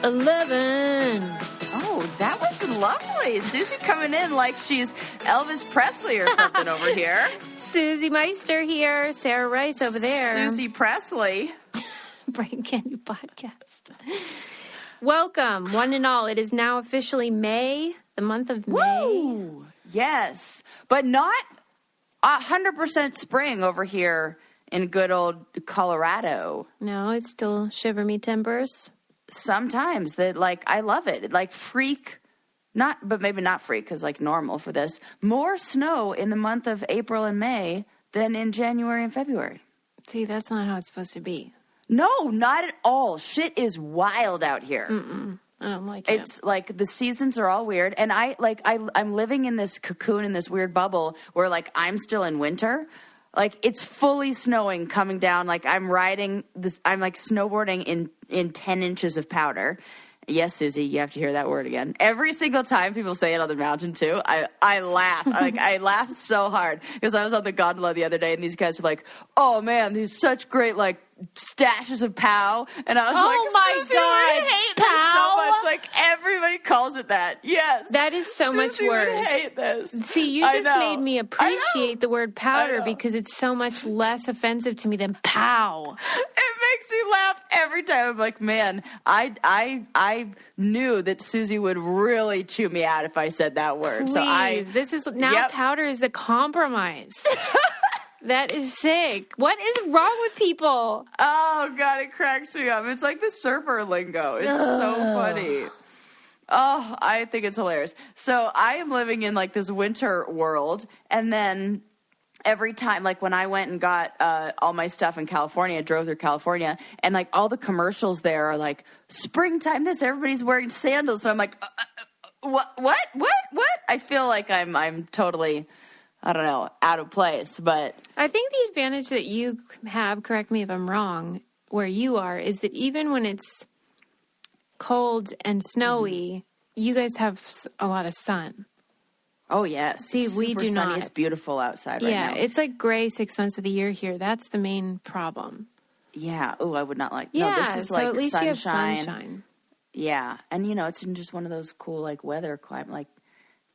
EP611. Oh, that was lovely. Susie coming in like she's Elvis Presley or something over here. Susie Meister here. Sarah Rice over there. Susie Presley. Brain Candy Podcast. Welcome, one and all. It is now officially May, the month of May. Woo! Yes, but not 100% spring over here in good old Colorado. No, it's still shiver me timbers. Sometimes I love it. But maybe not freak because normal for this. More snow in the month of April and May than in January and February. See, that's not how it's supposed to be. No, not at all. Shit is wild out here. I don't like it. It's like the seasons are all weird, and I'm living in this cocoon in this weird bubble where I'm still in winter. It's fully snowing coming down. I'm riding this. I'm snowboarding in 10 inches of powder. Yes, Susie, you have to hear that word again. Every single time people say it on the mountain too, I laugh. I laugh so hard because I was on the gondola the other day and these guys are like, "Oh man, these such great stashes of pow," and I was oh my Susie, God, would hate pow? this so much. Everybody calls it that. Yes, that is so Susie much worse. Would hate this. See, you just made me appreciate the word powder because it's so much less offensive to me than pow. It makes me laugh every time. I'm like, man, I knew that Susie would really chew me out if I said that word. Please, this is now powder is a compromise. That is sick. What is wrong with people? Oh, God, it cracks me up. It's like the surfer lingo. It's so funny. Oh, I think it's hilarious. So I am living in this winter world, and then every time, when I went and got all my stuff in California, drove through California, and all the commercials there are springtime this, everybody's wearing sandals. So I'm like, what? I feel like I'm totally, I don't know, out of place. But I think the advantage that you have, correct me if I'm wrong, where you are, is that even when it's cold and snowy, you guys have a lot of sun. Oh, yes. See, we do sunny. not. It's beautiful outside right now. Yeah, it's gray 6 months of the year here. That's the main problem. Yeah. Oh, I would not like. Yeah, no, this is so at least sunshine. you have sunshine. Yeah, and it's in just one of those cool weather climate.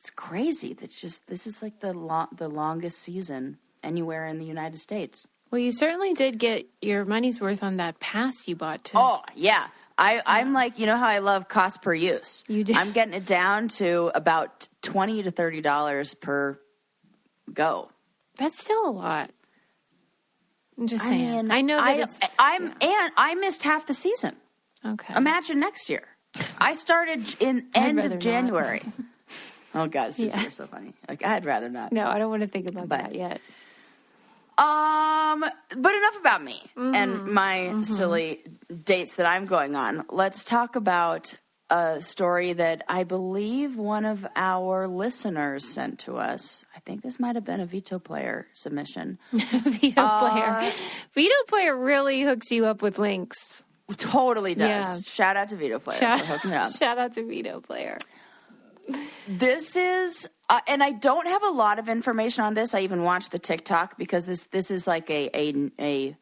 It's crazy. This is the longest season anywhere in the United States. Well, you certainly did get your money's worth on that pass you bought too. Oh yeah. I'm how I love cost per use. You do. I'm getting it down to about $20 to $30 per go. That's still a lot. I'm just saying. I know that and I missed half the season. Okay. Imagine next year. I started in end of January. Oh God, Susie, you're so funny. I'd rather not. No, I don't want to think about that yet. But enough about me and my silly dates that I'm going on. Let's talk about a story that I believe one of our listeners sent to us. I think this might have been a Veto Player submission. Veto Player really hooks you up with links. Totally does. Yeah. Shout out to Veto Player for hooking it up. Shout out to Veto Player. This is, and I don't have a lot of information on this. I even watched the TikTok because this is a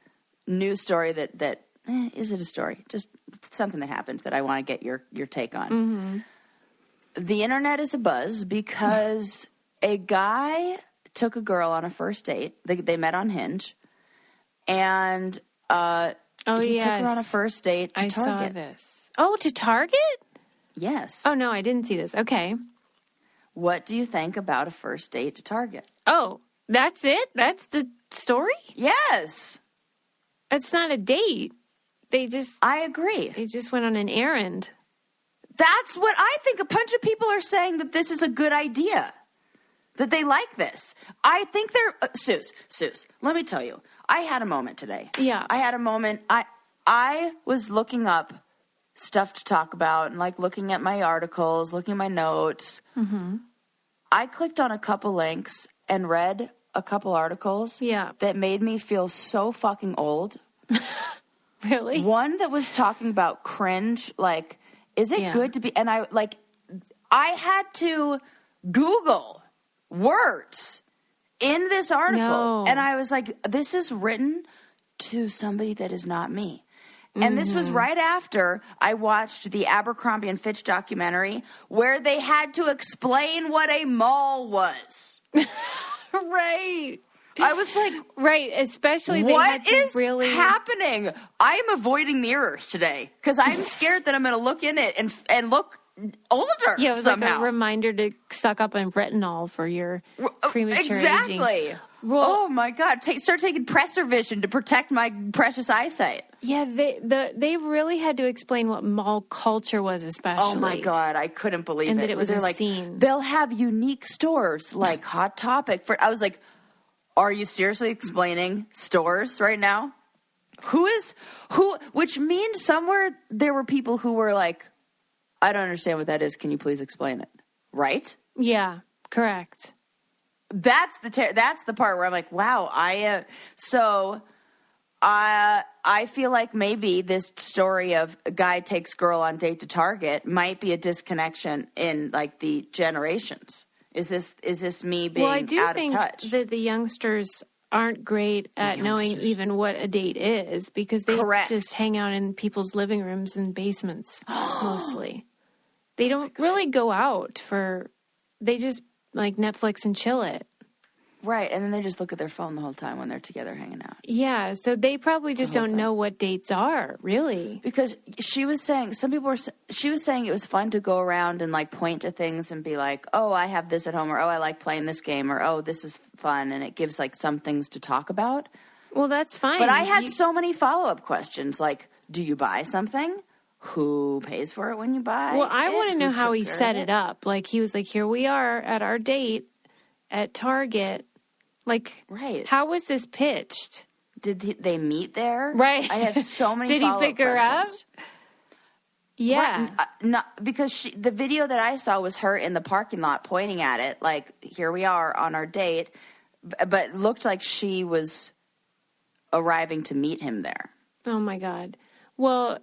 news story that is it a story? Just something that happened that I want to get your take on. Mm-hmm. The internet is abuzz because a guy took a girl on a first date. They met on Hinge, and he took her on a first date to Target. I saw this. Oh, to Target? Yes. Oh, no, I didn't see this. Okay. What do you think about a first date to Target? Oh, that's it? That's the story? Yes. It's not a date. I agree. They just went on an errand. That's what I think. A bunch of people are saying that this is a good idea. That they like this. I think they're... Suze, let me tell you. I had a moment today. Yeah. I had a moment. I was looking up stuff to talk about and looking at my articles, looking at my notes. Mm-hmm. I clicked on a couple links and read a couple articles that made me feel so fucking old. Really? One that was talking about cringe, is it good to be... And I had to Google words in this article. No. And I was like, this is written to somebody that is not me. And this was right after I watched the Abercrombie and Fitch documentary where they had to explain what a mall was. Right. I was like, right, especially they had what to is really happening? I am avoiding mirrors today because I'm scared that I'm going to look in it and look older. Yeah, it was somehow. like a reminder to suck up on retinol for your premature exactly. aging. Well, oh my God! Start taking Preservision to protect my precious eyesight. Yeah, they really had to explain what mall culture was, especially. Oh my God, I couldn't believe and it. that it was They're a like, scene. they'll have unique stores like Hot Topic. I was like, are you seriously explaining stores right now? Who? Which means somewhere there were people who were like, I don't understand what that is. Can you please explain it? Right? Yeah, correct. That's the part where I'm like, wow. I feel like maybe this story of a guy takes girl on date to Target might be a disconnection in like the generations. Is this me being I do out think of touch? that the youngsters aren't great at knowing even what a date is because they just hang out in people's living rooms and basements mostly. They don't really go out they just like Netflix and chill it. Right, and then they just look at their phone the whole time when they're together hanging out. Yeah, so they probably just don't know what dates are, really. Because she was saying it was fun to go around and like point to things and be like, oh, I have this at home, or oh, I like playing this game, or oh, this is fun, and it gives like some things to talk about. Well, that's fine. But I had so many follow-up questions like, do you buy something? Who pays for it when you buy it? Well, I want to know how he set it up. Like, he was like, here we are at our date at Target. Like, right. How was this pitched? Did they meet there? Right. I had so many Did he pick her up? Yeah. Right. Not, because the video that I saw was her in the parking lot pointing at it, like, here we are on our date, but it looked like she was arriving to meet him there. Oh, my God. Well,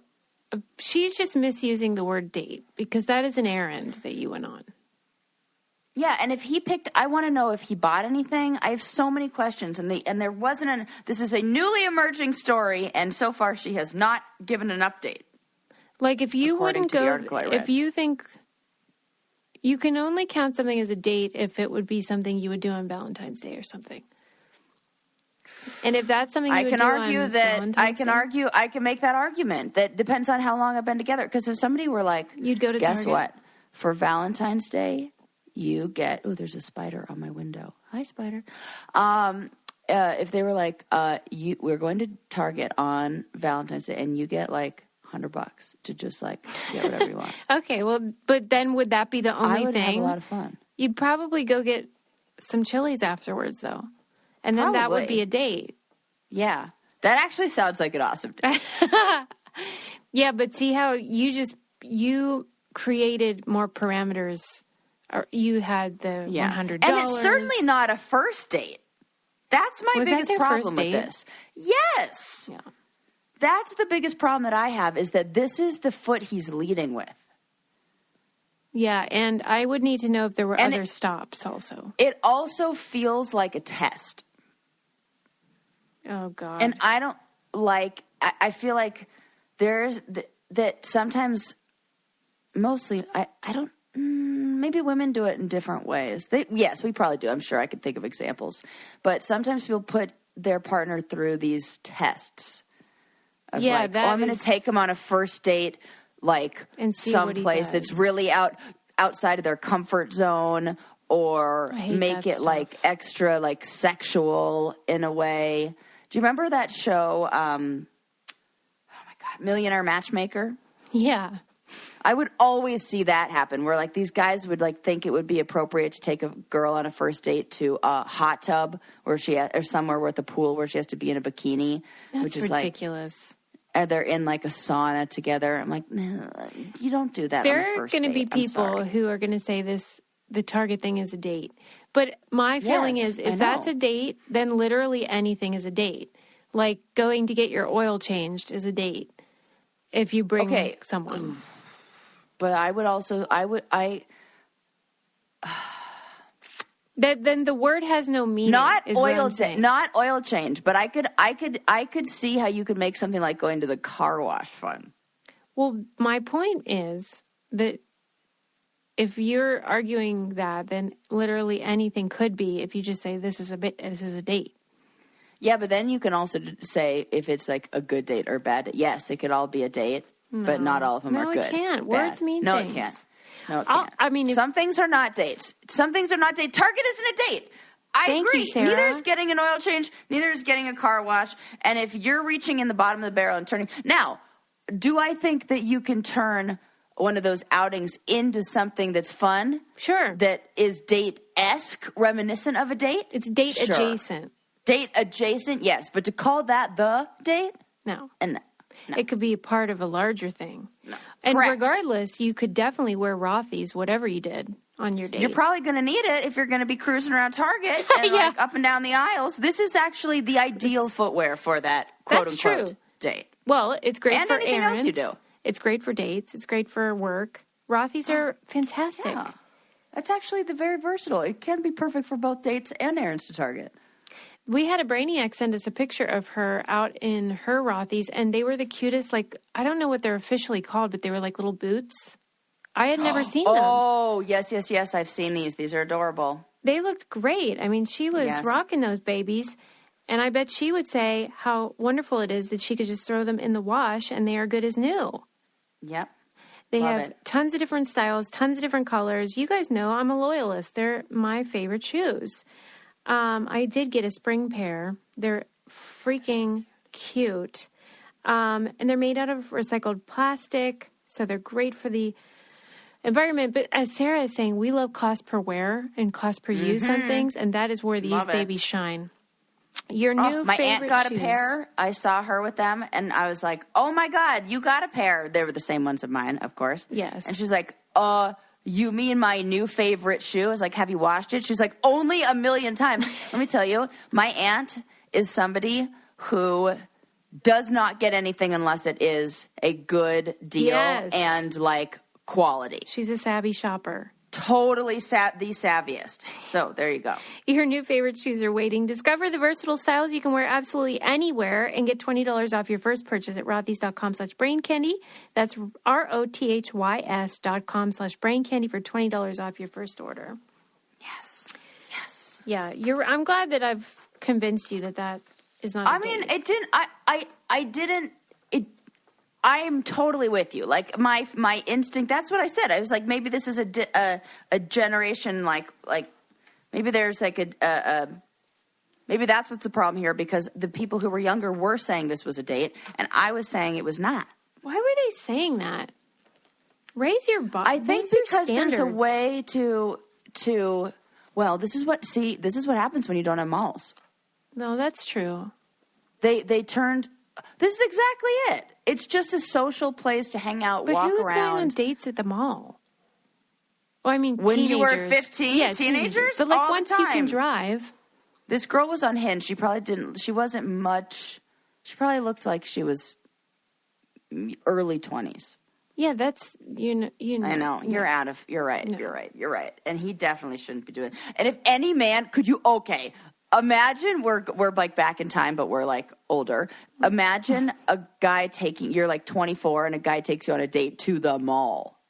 she's just misusing the word date because that is an errand that you went on. Yeah, and if he I want to know if he bought anything. I have so many questions, and there wasn't this is a newly emerging story, and so far she has not given an update. Like, if you wouldn't go, if you think you can only count something as a date if it would be something you would do on Valentine's Day or something. And if that's something I can make that argument. That depends on how long I've been together. Because if somebody were like, you'd go to guess Target? what? For Valentine's Day, you get, oh, there's a spider on my window. Hi, spider. If they were like, we're going to Target on Valentine's Day, and you get like $100 to just like get whatever you want. Okay, well, but then would that be the only thing? I would have a lot of fun. You'd probably go get some Chili's afterwards, though. And then that would be a date. Yeah. That actually sounds like an awesome date. Yeah, but see how you created more parameters. Or you had the $100. And it's certainly not a first date. That's my biggest problem with this. Yes. Yeah. That's the biggest problem that I have is that this is the foot he's leading with. Yeah, and I would need to know if there were other stops also. It also feels like a test. Oh, God. And I don't I feel like there's that sometimes, mostly, I don't, maybe women do it in different ways. Yes, we probably do. I'm sure I could think of examples. But sometimes people put their partner through these tests. Of I'm going to take them on a first date, like someplace that's really outside of their comfort zone, or make it like extra like sexual in a way. Do you remember that show? Oh my God, Millionaire Matchmaker? Yeah. I would always see that happen where like these guys would like think it would be appropriate to take a girl on a first date to a hot tub or somewhere with a pool where she has to be in a bikini. That's which is ridiculous. Or they're in like a sauna together. I'm like, nah, you don't do that on the first date. There are going to be people who are going to say the Target thing is a date. But my feeling is if that's a date, then literally anything is a date. Like going to get your oil changed is a date if you bring someone. But I would also, Then the word has no meaning. Not oil change, but I could see how you could make something like going to the car wash fun. Well, my point is that if you're arguing that, then literally anything could be if you just say this is a date. Yeah, but then you can also say if it's like a good date or a bad date. Yes, it could all be a date, but not all of them are good. No, it can't. Words mean things. No, it can't. No, it can't. I mean, some things are not dates. Some things are not dates. Target isn't a date. I agree. You, Sarah. Neither is getting an oil change. Neither is getting a car wash. And if you're reaching in the bottom of the barrel and turning... Now, do I think that you can turn one of those outings into something that's fun? Sure. That is date-esque, reminiscent of a date? It's date adjacent. Date adjacent, yes. But to call that the date? No. And no. It could be a part of a larger thing. No. And Correct. Regardless, you could definitely wear Rothy's, whatever you did on your date. You're probably going to need it if you're going to be cruising around Target and like up and down the aisles. This is actually the ideal footwear for that quote-unquote date. Well, it's great and for anything errands. Else you do. It's great for dates. It's great for work. Rothy's are fantastic. Yeah. That's actually very versatile. It can be perfect for both dates and errands to Target. We had a Brainiac send us a picture of her out in her Rothy's, and they were the cutest, like, I don't know what they're officially called, but they were like little boots. I had never seen them. Oh, yes. I've seen these. These are adorable. They looked great. I mean, she was rocking those babies, and I bet she would say how wonderful it is that she could just throw them in the wash, and they are good as new. Yep. They have tons of different styles, tons of different colors. You guys know I'm a loyalist. They're my favorite shoes. I did get a spring pair. They're freaking cute. And they're made out of recycled plastic, so they're great for the environment. But as Sarah is saying, we love cost per wear and cost per use on things, and that is where these babies shine. Your new my favorite aunt got shoes. a pair. I saw her with them, and I was like, oh, my God, you got a pair. They were the same ones of mine, of course. Yes. And she's like, you mean my new favorite shoe? I was like, have you washed it? She's like, only 1,000,000 times. Let me tell you, my aunt is somebody who does not get anything unless it is a good deal and, like, quality. She's a savvy shopper. Totally the savviest. So there you go. Your new favorite shoes are waiting. Discover the versatile styles you can wear absolutely anywhere and get $20 off your first purchase at rothys.com/braincandy. That's ROTHYS.com/braincandy for $20 off your first order. Yes. Yeah, I'm glad that I've convinced you that is not. I mean, it didn't. I didn't. I'm totally with you. Like my instinct. That's what I said. I was like, maybe this is a generation like maybe there's like maybe that's what's the problem here, because the people who were younger were saying this was a date, and I was saying it was not. Why were they saying that? Raise your bar. I think because there's a way to. Well, this is what happens when you don't have malls. No, that's true. They turned. This is exactly it. It's just a social place to hang out, walk around. But who's going on dates at the mall? Well, I mean, when teenagers. You were 15, teenagers? But like all once the time. You can drive. This girl was on Hinge. She probably didn't. She wasn't much. She probably looked like she was early 20s. Yeah, that's you know. I know. You're out of. You're right. No. You're right. And he definitely shouldn't be doing it. And if any man, could you? Okay. Imagine we're like back in time, but we're like older. Imagine a guy you're like 24 and a guy takes you on a date to the mall.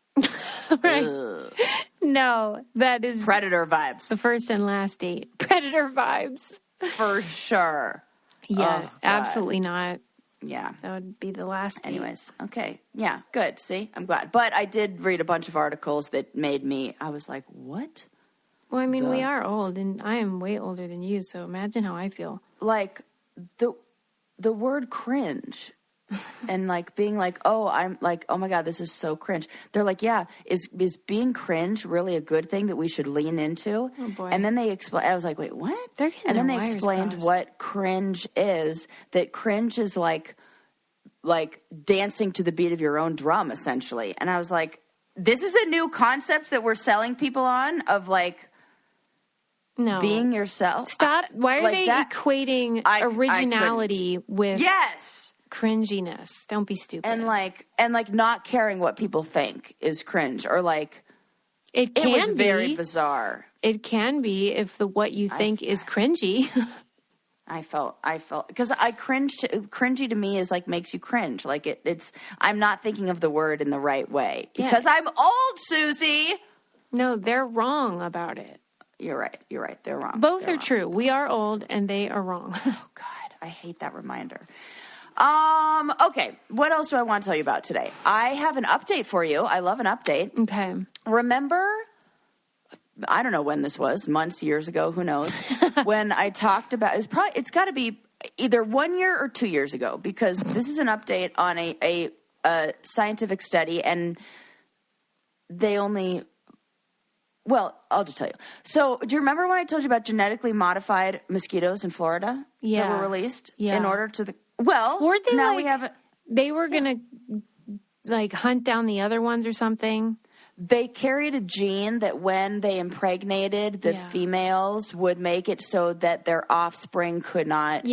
Right. Ugh. No, that is Predator vibes. The first and last date. Predator vibes. For sure. Yeah, absolutely not. Yeah. That would be the last date. Anyways, okay. Yeah, good. See, I'm glad. But I did read a bunch of articles that made I was like, what? Well, I mean, we are old, and I am way older than you, so imagine how I feel. Like, the word cringe, and, like, being like, oh, I'm like, oh, my God, this is so cringe. They're like, yeah, is being cringe really a good thing that we should lean into? Oh, boy. And then they explained, I was like, wait, what? And then they explained what cringe is, that cringe is like dancing to the beat of your own drum, essentially. And I was like, this is a new concept that we're selling people on of, like, no. Being yourself. Stop. Why are they equating originality with cringiness? Don't be stupid. And like not caring what people think is cringe, or like It can was very bizarre. It can be if what you think is cringy. I felt because cringy to me is like makes you cringe. Like it's I'm not thinking of the word in the right way because I'm old, Susie. No, they're wrong about it. You're right. They're wrong. Both are true. We are old and they are wrong. Oh God, I hate that reminder. Okay, what else do I want to tell you about today? I have an update for you. I love an update. Okay. Remember, I don't know when this was, months, years ago, who knows, when I talked about, it's got to be either 1 year or 2 years ago, because this is an update on a scientific study, and I'll just tell you. So, do you remember when I told you about genetically modified mosquitoes in Florida that were released in order to weren't they now we have they were going to hunt down the other ones or something? They carried a gene that when they impregnated the females would make it so that their offspring could not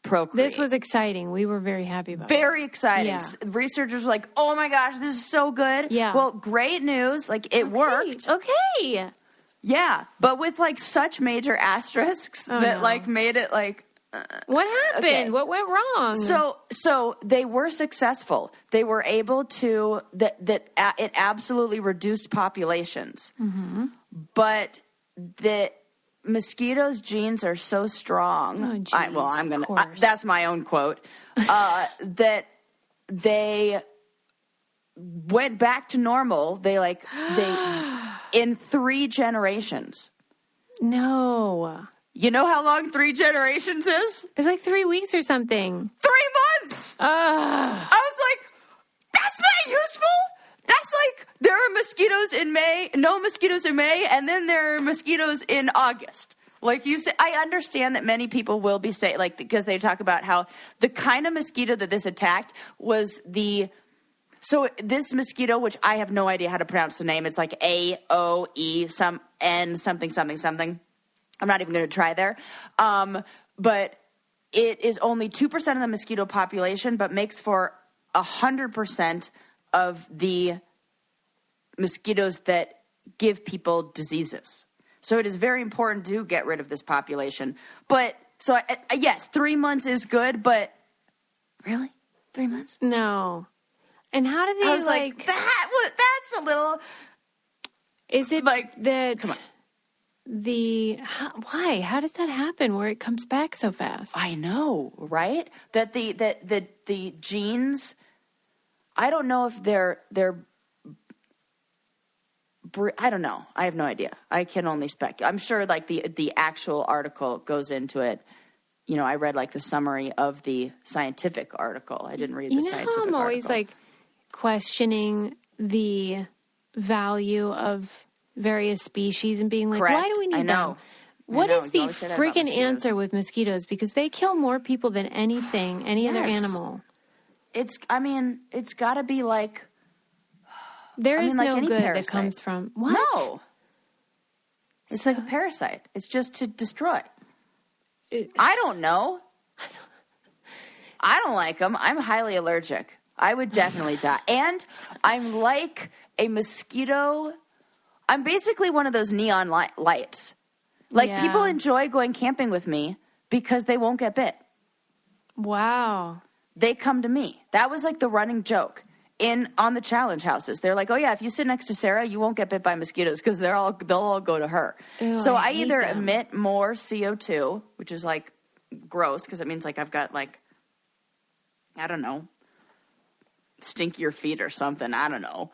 procreate. This was exciting. We were very happy about it. Very exciting. Yeah. Researchers were like, oh my gosh, this is so good. Yeah. Well, great news. Like, it worked. Okay. Yeah. But with such major asterisks made it what happened? Okay. What went wrong? So they were successful. They were able to it absolutely reduced populations. Mm-hmm. But the mosquitoes' genes are so strong. Oh, that's my own quote. That they went back to normal. They in 3 generations. No. You know how long 3 generations is? It's like 3 weeks or something. 3 months! I was like, that's not useful. That's like, there are mosquitoes in May, no mosquitoes in May, and then there are mosquitoes in August. Like you said, I understand that many people will be saying, because they talk about how the kind of mosquito that this attacked was so this mosquito, which I have no idea how to pronounce the name, it's like AOE, some N, something, something, something. I'm not even going to try there. But it is only 2% of the mosquito population, but makes for 100% of the mosquitoes that give people diseases. So it is very important to get rid of this population. But, yes, 3 months is good, but really? 3 months? No. And how do they, I was that's a little... Is it that... Come on. Why? How does that happen where it comes back so fast? I know, right? That the genes, I don't know if they're I don't know. I have no idea. I can only speculate. I'm sure the actual article goes into it. You know, I read the summary of the scientific article. I didn't read the scientific article. I'm always questioning the value of various species and being Correct. Why do we need them? What is the freaking answer with mosquitoes? Because they kill more people than any other animal. It's got to be there is no good parasite that comes from what? No. It's like a parasite. It's just to destroy. I don't know. I don't like them. I'm highly allergic. I would definitely die. And I'm like a mosquito. I'm basically one of those neon lights. People enjoy going camping with me because they won't get bit. Wow. They come to me. That was the running joke on the challenge houses. They're like, oh yeah, if you sit next to Sarah, you won't get bit by mosquitoes because they'll all go to her. Ew, so I either emit more CO2, which is gross because it means I've got I don't know, stinkier feet or something. I don't know.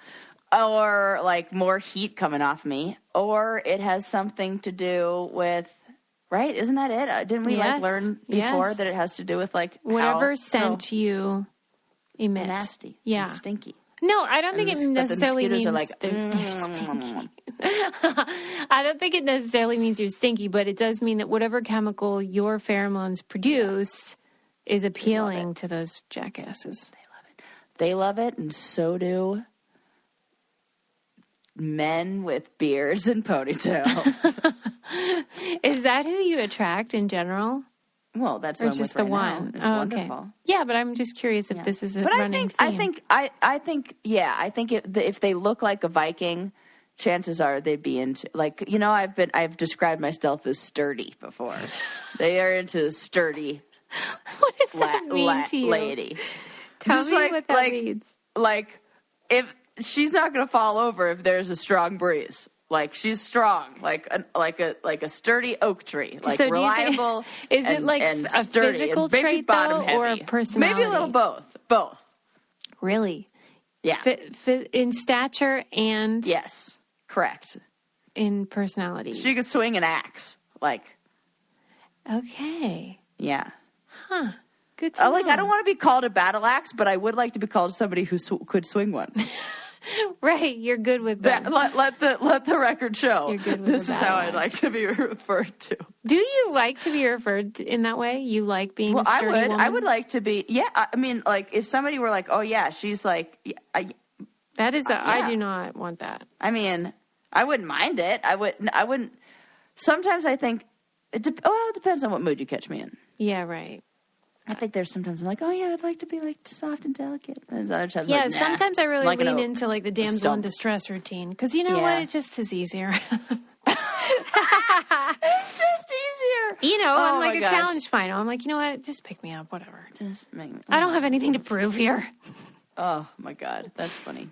Or more heat coming off me, or it has something to do with, right? Isn't that it? Didn't we learn before that it has to do with whatever scent you emit? Nasty, yeah, and stinky. No, I don't think it necessarily means they're stinky. I don't think it necessarily means you're stinky, but it does mean that whatever chemical your pheromones produce is appealing to those jackasses. They love it, and so do men with beards and ponytails. Is that who you attract in general? Well, that's or just the one. It's wonderful. Okay. Yeah, but I'm just curious if this is a running theme. I think if they look like a Viking chances are they'd be into, like, you know, I've described myself as sturdy before. They are into sturdy. What does that mean to you? Lady. Tell me what that means. Like, if she's not going to fall over if there's a strong breeze. Like, she's strong, like a sturdy oak tree, like so reliable. Is it like a sturdy physical and maybe trait bottom though, heavy. or a personality? Maybe a little both. Really? Yeah. In stature and yes, correct. In personality, she could swing an axe. Like, okay, yeah, huh? Good to know. Like, I don't want to be called a battle axe, but I would like to be called somebody who could swing one. Right, you're good with that. Let the record show. You're good with this is how I'd like to be referred to. Do you like to be referred to in that way? You like being a sturdy woman? I would like to be. Yeah, I mean, like, if somebody were like, "Oh yeah, she's like," that is. I do not want that. I mean, I wouldn't mind it. I wouldn't. Sometimes I think it depends on what mood you catch me in. Yeah, right. I think there's sometimes I'm like, oh yeah, I'd like to be like soft and delicate. And other times, yeah, like, nah, sometimes I really lean into like the damsel in distress routine because you know what, it just is easier. It's just easier. You know, I'm like a challenge final. I'm like, you know what, just pick me up, whatever. Just make me. I don't have anything to prove here. Oh my God, that's funny.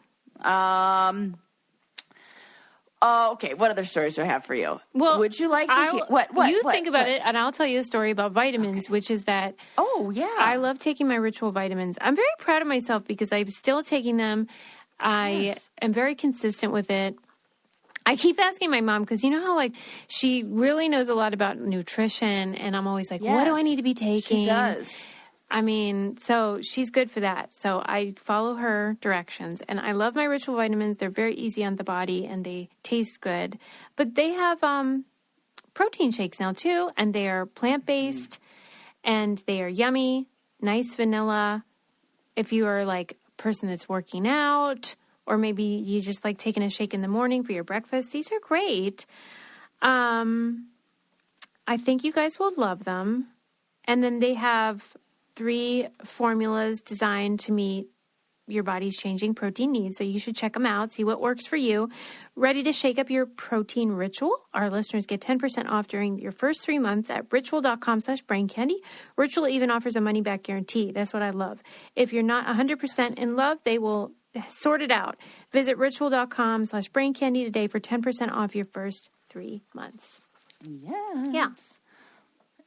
Okay, what other stories do I have for you? Well, would you like to hear? What? Think about it, and I'll tell you a story about vitamins, which is that... Oh, yeah. I love taking my ritual vitamins. I'm very proud of myself because I'm still taking them. I am very consistent with it. I keep asking my mom, because you know how, like, she really knows a lot about nutrition, and I'm always like, what do I need to be taking? She does. I mean, so she's good for that. So I follow her directions. And I love my ritual vitamins. They're very easy on the body and they taste good. But they have protein shakes now too. And they are plant-based and they are yummy, nice vanilla. If you are like a person that's working out or maybe you just like taking a shake in the morning for your breakfast, these are great. I think you guys will love them. And then they have 3 formulas designed to meet your body's changing protein needs. So you should check them out, see what works for you. Ready to shake up your protein ritual? Our listeners get 10% off during your first 3 months at ritual.com/braincandy. Ritual even offers a money-back guarantee. That's what I love. If you're not 100% in love, they will sort it out. Visit ritual.com/braincandy today for 10% off your first 3 months. Yes. Yeah.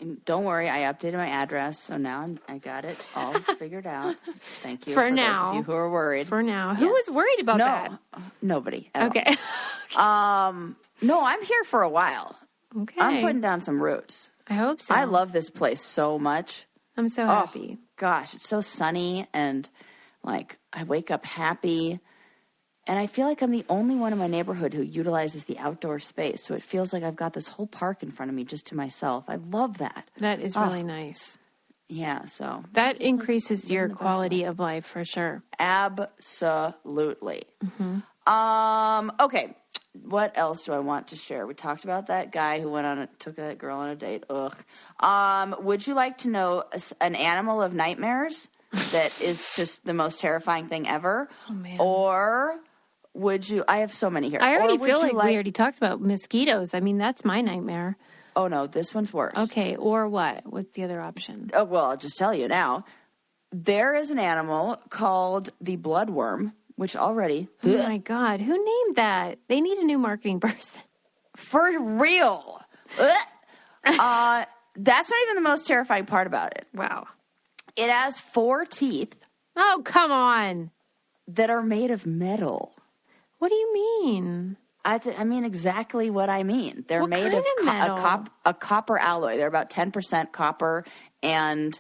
And don't worry, I updated my address, so now I got it all figured out. Thank you for now. Those of you who are worried. For now, who was worried about that? Nobody. Okay. No, I'm here for a while. Okay. I'm putting down some roots. I hope so. I love this place so much. I'm so happy. Gosh, it's so sunny, and like I wake up happy. And I feel like I'm the only one in my neighborhood who utilizes the outdoor space. So it feels like I've got this whole park in front of me just to myself. I love that. That is really nice. Yeah, so. That increases your quality of life for sure. Absolutely. Mm-hmm. Okay. What else do I want to share? We talked about that guy who took that girl on a date. Ugh. Would you like to know an animal of nightmares that is just the most terrifying thing ever? Oh, man. Or... would you? I have so many here. I already feel like we already talked about mosquitoes. I mean, that's my nightmare. Oh, no, this one's worse. Okay, or what? What's the other option? Oh, well, I'll just tell you now. There is an animal called the bloodworm, which already... Oh, my God. Who named that? They need a new marketing person. For real. That's not even the most terrifying part about it. Wow. It has 4 teeth. Oh, come on. That are made of metal. What do you mean? I mean exactly what I mean. They're made of a copper alloy. They're about 10% copper, and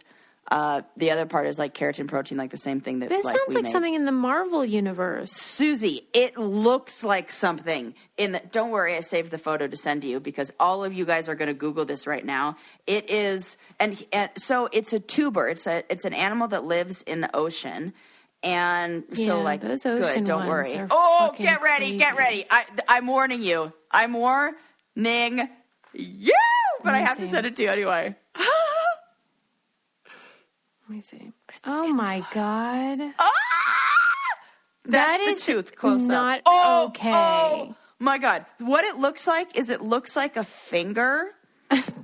the other part is like keratin protein, like the same thing that. This sounds like something in the Marvel universe. Susie, it looks like something in the. Don't worry, I saved the photo to send to you because all of you guys are going to Google this right now. It is, and so it's a tuber. It's an animal that lives in the ocean. And so, like, those good, don't worry. Oh, get ready, get ready. I'm warning you. I'm warning you, but I have to send it to you anyway. Let me see. Oh, my God. That's the tooth close not up. okay. my God. What it looks like is it looks like a finger.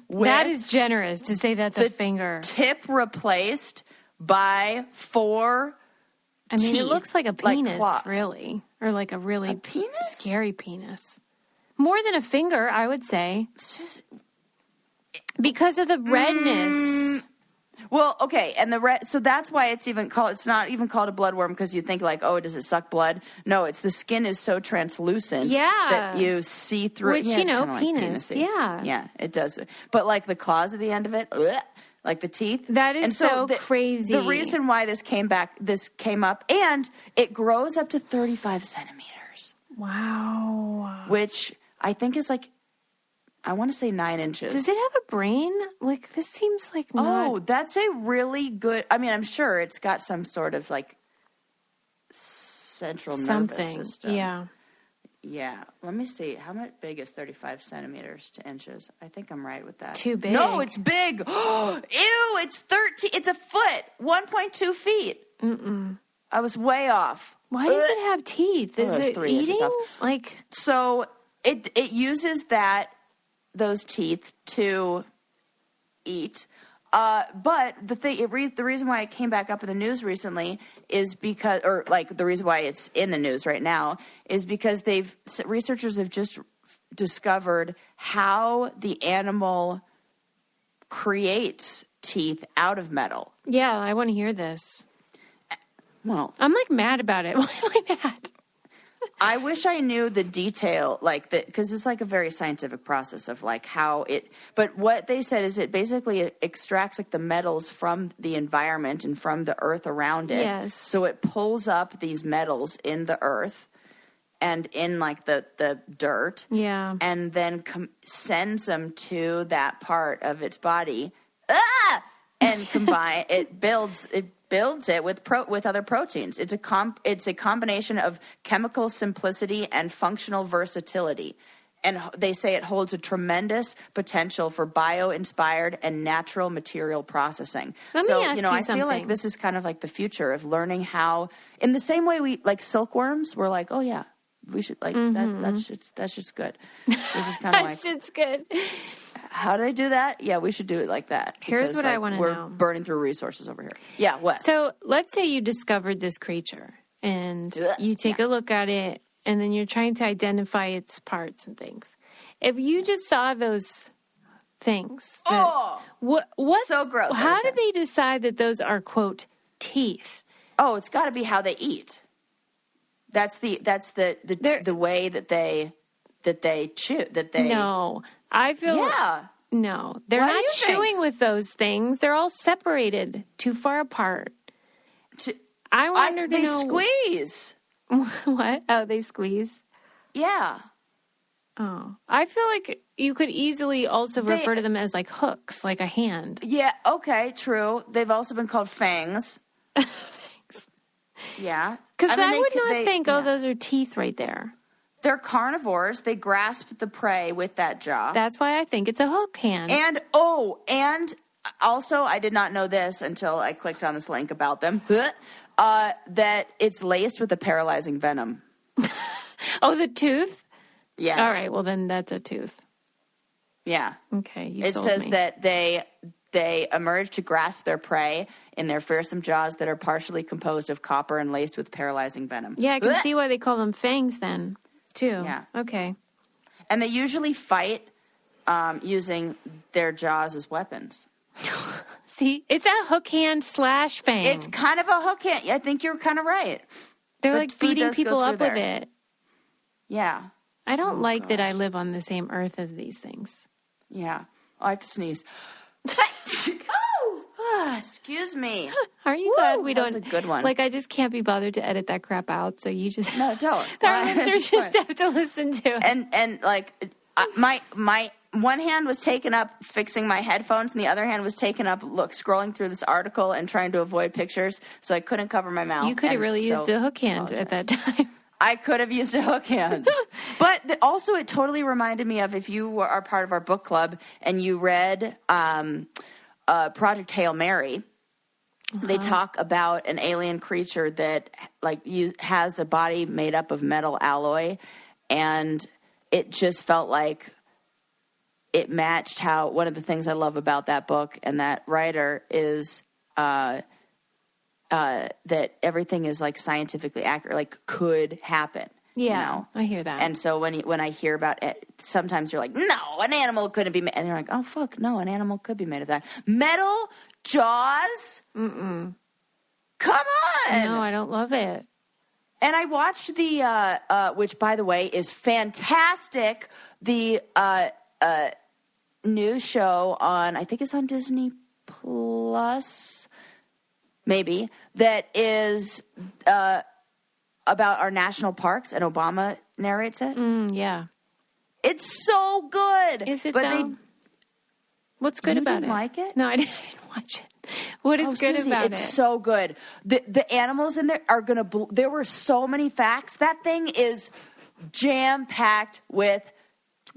That is generous to say that's a finger. Tip replaced by 4 I mean, teeth, it looks like a penis, like really. Or like a really penis? Scary penis. More than a finger, I would say. Because of the redness. Well, okay, and so that's why it's not even called a bloodworm, because you think like, oh, does it suck blood? No, it's the skin is so translucent that you see through it. Which, penis, Yeah, it does. But like the claws at the end of it, like the teeth. That is so crazy. The reason why this came up, and it grows up to 35 centimeters. Wow. Which I think is like, I want to say 9 inches. Does it have a brain? Like, this seems like not... Oh, that's a really good... I mean, I'm sure it's got some sort of, like, central nervous system. Yeah. Yeah. Let me see. How much big is 35 centimeters to inches? I think I'm right with that. Too big. No, it's big. Ew, it's 13... It's a foot. 1.2 feet. Mm-mm. I was way off. Why does it have teeth? Is it 3 inches eating? off. So, it uses those teeth to eat. But the reason why it came back up in the news recently is because, or like the reason why it's in the news right now is because researchers have just discovered how the animal creates teeth out of metal. Yeah, I want to hear this. Well, I'm like mad about it. Why am I mad? I wish I knew the detail, like that, because it's like a very scientific process of like how it. But what they said is it basically extracts like the metals from the environment and from the earth around it. Yes. So it pulls up these metals in the earth and in like the dirt. Yeah. And then sends them to that part of its body. And combine it builds it with other proteins. It's a combination of chemical simplicity and functional versatility. And they say it holds a tremendous potential for bio-inspired and natural material processing. Let me ask you I something. feel like this is kind of like the future of learning how, in the same way we like silkworms, we're like, oh yeah, we should like that shit's good. This is kind of like that shit's good. How do they do that? Yeah, we should do it like that. Here's what I want to know. We're burning through resources over here. Yeah, what? So let's say you discovered this creature and you take a look at it and then you're trying to identify its parts and things. If you just saw those things. What? So gross. How do they decide that those are, quote, teeth? Oh, it's got to be how they eat. That's the way that they chew, No. I feel... Yeah. No. They're not chewing with those things. They're all separated too far apart. I wonder to know... They squeeze. What? Oh, they squeeze? Yeah. Oh. I feel like you could easily also refer to them as like hooks, like a hand. Yeah, okay, true. They've also been called fangs. Fangs. Yeah. Because I would not think, those are teeth right there. They're carnivores. They grasp the prey with that jaw. That's why I think it's a hook hand. And also, I did not know this until I clicked on this link about them, that it's laced with a paralyzing venom. Oh, the tooth? Yes. All right, well then that's a tooth. Yeah. Okay, it says that they emerge to grasp their prey in their fearsome jaws that are partially composed of copper and laced with paralyzing venom. Yeah, I can see why they call them fangs then, too. Yeah. Okay. And they usually fight using their jaws as weapons. See, it's a hook hand / fang. It's kind of a hook hand. I think you're kind of right. They're like beating people up with it. Yeah. I don't like that I live on the same earth as these things. Yeah. I have to sneeze. Excuse me. Are you glad we don't? That was a good one. Like, I just can't be bothered to edit that crap out. So you just no, don't. Our listeners just have to listen to it. And like my one hand was taken up fixing my headphones, and the other hand was taken up scrolling through this article and trying to avoid pictures, so I couldn't cover my mouth. You could have really used a hook hand at that time. I could have used a hook hand. But also it totally reminded me of if you are part of our book club and you read Project Hail Mary, they talk about an alien creature that has a body made up of metal alloy, and it just felt like it matched how one of the things I love about that book and that writer is that everything is like scientifically accurate, like could happen. Yeah, I hear that. And so when I hear about it, sometimes you're like, no, an animal couldn't be made. And you're like, oh, fuck, no, an animal could be made of that. Metal jaws? Mm-mm. Come on! No, I don't love it. And I watched the, which, by the way, is fantastic, the new show on, I think it's on Disney Plus, maybe, that is about our national parks, and Obama narrates it. Yeah. It's so good. Is it, though? What's good about it? You didn't like it? No, I didn't watch it. What is good Susie, about it? It's so good. The animals in there are going to... There were so many facts. That thing is jam-packed with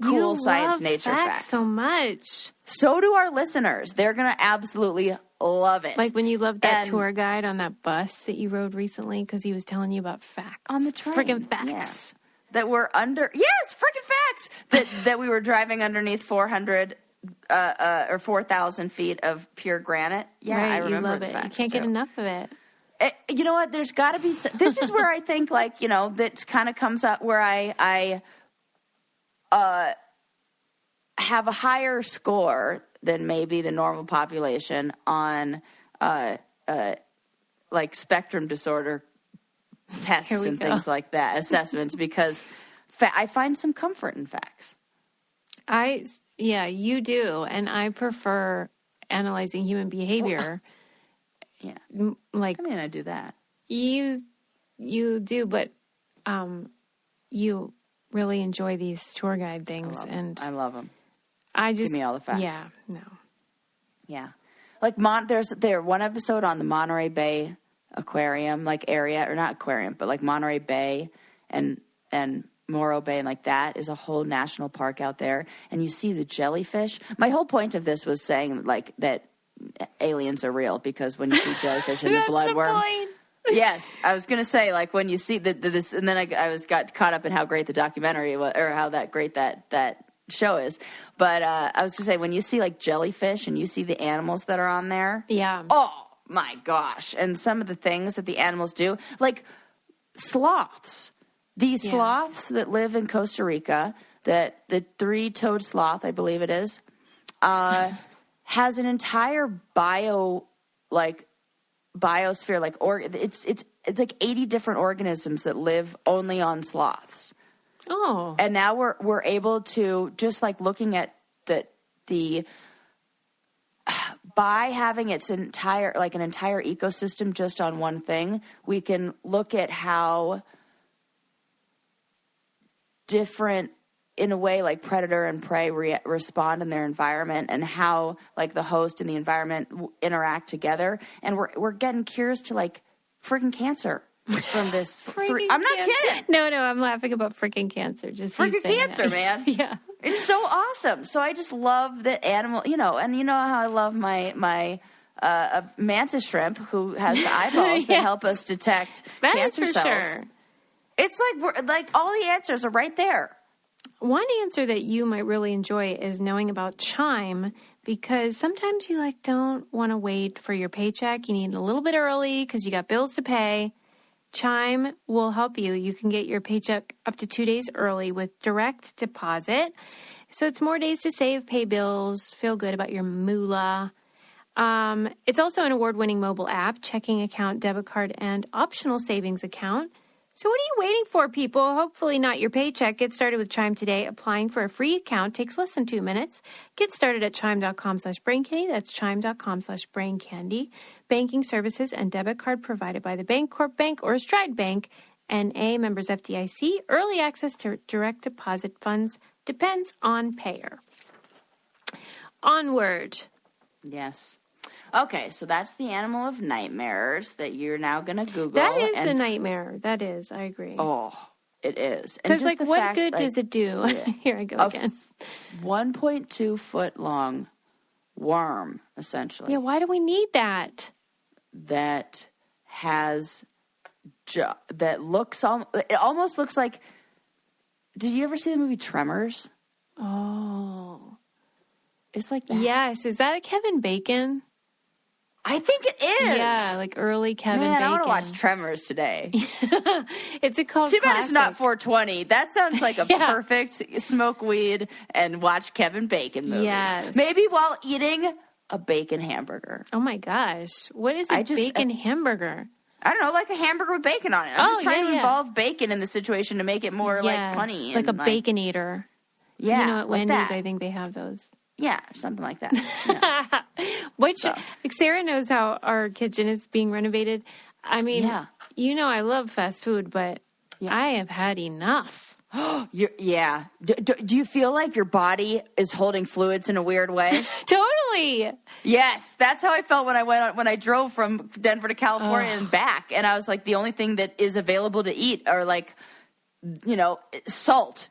cool science nature facts. So much. So do our listeners. They're going to absolutely love it. Like when you loved that tour guide on that bus that you rode recently because he was telling you about facts. On the train. Friggin' facts. Yeah. That were under... Yes, friggin' facts! That we were driving underneath 400... or 4,000 feet of pure granite. Yeah, right, I remember you love the it. facts, You can't get enough of it. You know what? There's got to be... This is where I think, like, you know, that kind of comes up where I have a higher score than maybe the normal population on, like, spectrum disorder tests and things like that, assessments, because I find some comfort in facts. Yeah, you do, and I prefer analyzing human behavior. Yeah, like I mean, I do that. You do, but you really enjoy these tour guide things, I love them. I just give me all the facts. Yeah, no, yeah. Like there's one episode on the Monterey Bay aquarium, like area, or not aquarium, but like Monterey Bay and Morro Bay, and like that is a whole national park out there, and you see the jellyfish. My whole point of this was saying like that aliens are real, because when you see jellyfish in the bloodworm, yes, I was gonna say like when you see this, and then I got caught up in how great the documentary was, or how great that show is. But I was gonna say when you see like jellyfish and you see the animals that are on there, yeah, oh my gosh, and some of the things that the animals do, like sloths. These sloths that live in Costa Rica, that the three-toed sloth, I believe it is, has an entire biosphere. Like it's like 80 different organisms that live only on sloths. Oh, and now we're able to, just like looking at the by having an entire ecosystem just on one thing, we can look at how different, in a way, like predator and prey respond in their environment, and how like the host and the environment interact together. And we're getting cures to like freaking cancer from this. I'm not kidding. No, I'm laughing about freaking cancer. Just freaking cancer, man. Yeah, it's so awesome. So I just love that animal. You know, and you know how I love my a mantis shrimp who has the eyeballs that help us detect cancer cells. Sure. It's like all the answers are right there. One answer that you might really enjoy is knowing about Chime, because sometimes you don't want to wait for your paycheck. You need a little bit early because you got bills to pay. Chime will help you. You can get your paycheck up to 2 days early with direct deposit. So it's more days to save, pay bills, feel good about your moolah. It's also an award-winning mobile app, checking account, debit card, and optional savings account. So what are you waiting for, people? Hopefully not your paycheck. Get started with Chime today. Applying for a free account takes less than 2 minutes. Get started at chime.com/braincandy. That's chime.com/braincandy. Banking services and debit card provided by the Bancorp Bank or Stride Bank. N.A. members FDIC. Early access to direct deposit funds depends on payer. Onward. Yes. Okay, so that's the animal of nightmares that you're now going to Google. That is a nightmare. That is. I agree. Oh, it is. Because, what good does it do? Yeah. Here I go again. 1.2 foot long worm, essentially. Yeah, why do we need that? That has... it almost looks like Did you ever see the movie Tremors? Oh. It's like that. Yes. Is that a Kevin Bacon? I think it is. Yeah, like early Kevin Bacon. I want to watch Tremors today. It's a cult Too bad classic. it's not 420. That sounds like a perfect smoke weed and watch Kevin Bacon movies. Yes. Maybe while eating a bacon hamburger. Oh my gosh. What is a bacon hamburger? I don't know, like a hamburger with bacon on it. I'm just trying to involve bacon in the situation to make it more like funny. Like a Baconator. Yeah. You know, at Wendy's, I think they have those. Yeah, something like that. Yeah. Which, like Sarah knows how our kitchen is being renovated. I mean, you know I love fast food, but I have had enough. Yeah. Do you feel like your body is holding fluids in a weird way? Totally. Yes, that's how I felt when I drove from Denver to California and back, and I was like, the only thing that is available to eat are like, salt.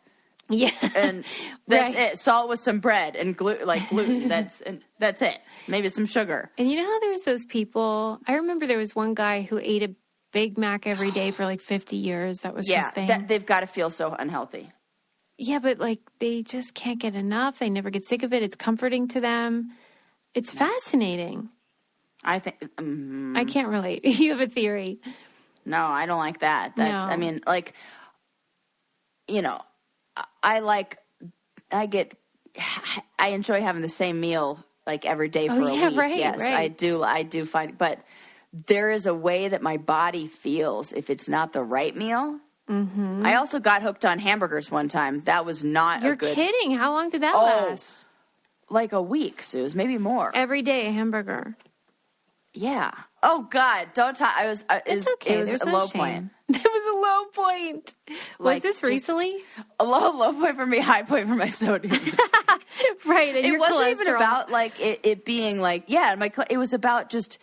Yeah, and that's it. Salt with some bread and gluten. That's it. Maybe some sugar. And you know how there's those people? I remember there was one guy who ate a Big Mac every day for like 50 years. That was his thing. They've got to feel so unhealthy. Yeah, but like they just can't get enough. They never get sick of it. It's comforting to them. It's fascinating. I think I can't relate. You have a theory. No, I don't like that. No. I mean, like, I enjoy having the same meal like every day for a week. Right, yes, right. I do find, but there is a way that my body feels if it's not the right meal. Mm-hmm. I also got hooked on hamburgers one time. That was not You're kidding. How long did that last? Like a week, Suze, maybe more. Every day a hamburger. Yeah. Oh God, don't talk. It's okay. It was There's a no low shame. point. It was a low point. Was this recently? A low point for me, high point for my sodium. Right. And it wasn't even about like it being like, it was about just